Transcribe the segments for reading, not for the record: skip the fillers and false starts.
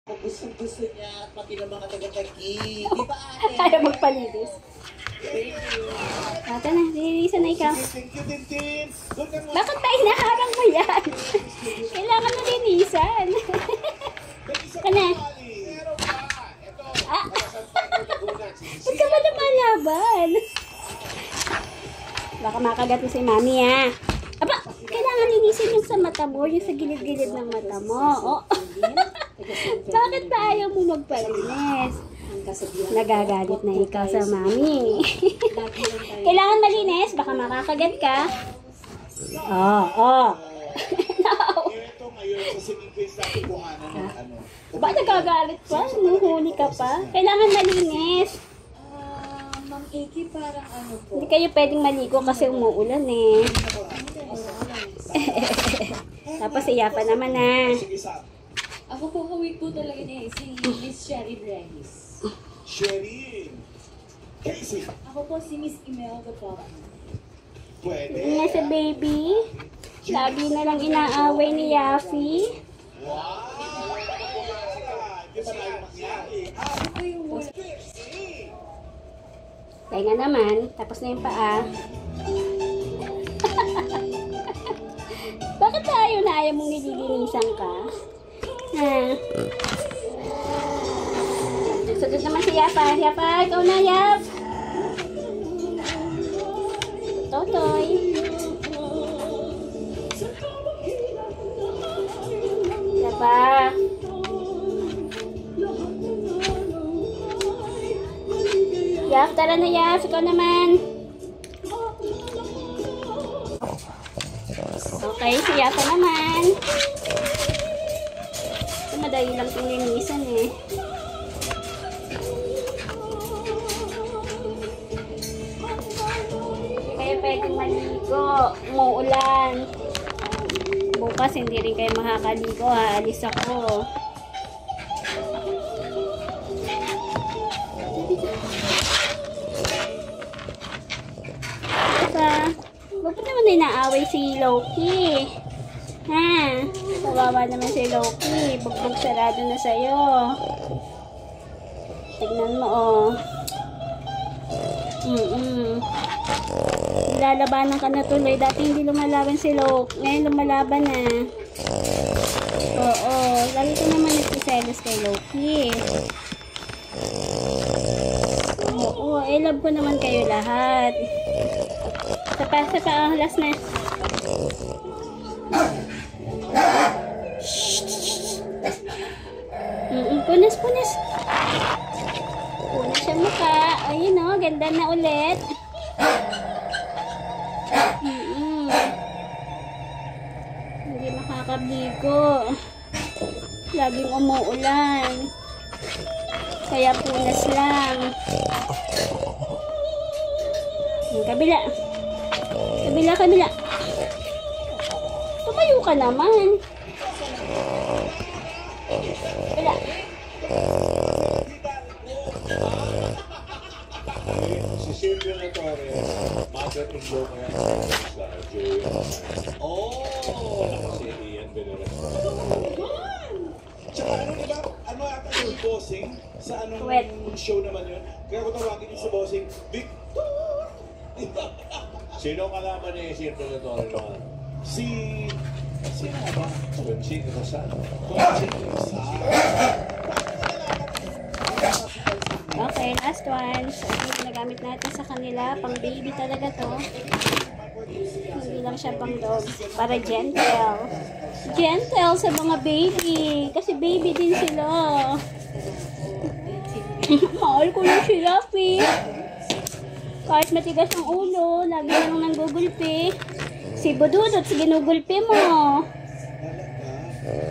Kung gusto niya, pati ng mga taga-taki. Di ba ate? Ayaw magpalinis. Ate na, lilinisan na ikaw. Thank you, Tintin. Bakit ba inaharang mo yan? Kailangan mo linisan. Kana? Ah! Ba't ka ba lumalaban? Baka makagat mo si mami ha. Aba, kailangan linisin yung sa mata mo, yung sa gilid-gilid ng mata mo. Oh. Bakit ba ayaw mo magpalinis? Nagagalit na ikaw sa mami. Kailangan malinis, baka makakagat ka. Oh. Ito ngayon sa singing face natin kuhanan ng ano. Ba nagagalit pa? Nuhuli ka pa? Kailangan malinis. Ma'am Iki, parang ano po? Hindi kayo pwedeng maligo kasi umuulan eh. Tapos iya pa naman ah. Sige, Sam. Ako po kawit po talaga niya si Miss Sherry Brehis. Sherry. Casey. Ako po si Miss Imelda po. Pwede. Nga sa baby. Lagi na lang inaaway ni Yafi. Wow. Di ba tayo mangyari? Ako po yung wala. Kaya naman, tapos na yung paa. Bakit tayo na ayaw mong nililinisan ka? Ha? Sunod naman si Yapa. Yapa, ikaw na, Yap. Totoy. Yapa. Yap, tara na, Yap. Ikaw naman. Okay, si Yapa naman. Ito, madali lang itong linisan eh. Kaya pwedeng maligo. Umuulan. Bukas hindi rin kayo makakaligo ha. Alis ako. Bakit naman inaaway si Loki? Ha? Kawawa naman si Loki. Bugbog sarado na sa'yo. Tignan mo, oh. Lalabanan ka na tuloy. Dati hindi lumalaban si Loki. Ngayon lumalaban na. Oo. Lagi ka naman nagsiselos kay Loki. Oo. Love ko naman kayo lahat. Sa pa, last na. Punas. Punas siya mukha. Ayun o, ganda na ulit. Hindi makakabigo. Laging umuulan. Kaya punas lang. Kabila. Kabila. Tumayo ka naman. Kabila. Si Silvio Torres, mother-in-law ko yan sa Joey. Oh! Si Ian Benores. Tsaka ano ata yung bossing? Sa anong show naman yun? Kaya ko tawagin yung sa bossing, Victor! Sino kalaban ni Silvio Torres naman? Sino ba? Conching Rosal. Okay, last one. So, ito yung ginagamit natin sa kanila. Pang baby talaga to. Hindi lang siya pang dog. Para gentle. Gentle sa mga baby. Kasi baby din sila. Mahal ko yung sila, kahit matigas ang ulo, lagi na lang nanggugulpi. Si Bududot, ginugulpi mo.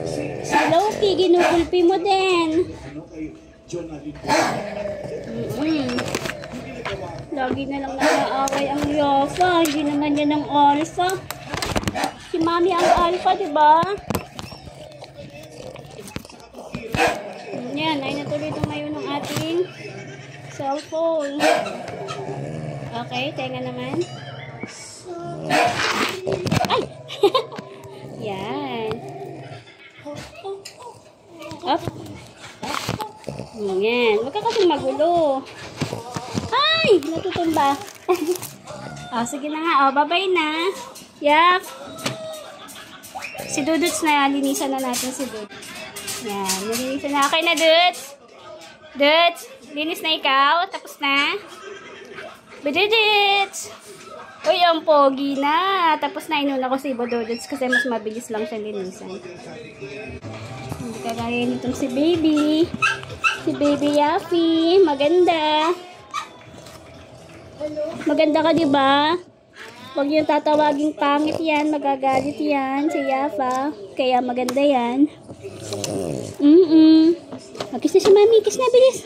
Si Loki, ginugulpi mo din. Lagi na lang nag-aaway ang Yafa. Hindi naman yan ang alpha. Si Mami ang alpha, diba? Yan, ay natuloy tumayo ng ating cellphone. Okay, tenga naman. Ay! Yan. Up. Yan. Huwag ka kasing magulo. Ay! Natutumba. Sige na nga. Bye-bye na. Yak. Si Duduts na. Linisan na natin si Duduts. Yan. Nilinisan na. Okay na, Duduts. Duduts. Linis na ikaw. Tapos na. Duduts. Uy, ang pogi na. Tapos na inuna ko si Duduts kasi mas mabilis lang siya linisan. Hindi kagaya nitong si Baby. Si Baby Yaffy. Maganda. Maganda ka, diba? Huwag yung tatawaging pangit yan. Magagalit yan. Si Yafa. Kaya maganda yan. Mag-kiss na si Mami. Kiss na, bilis.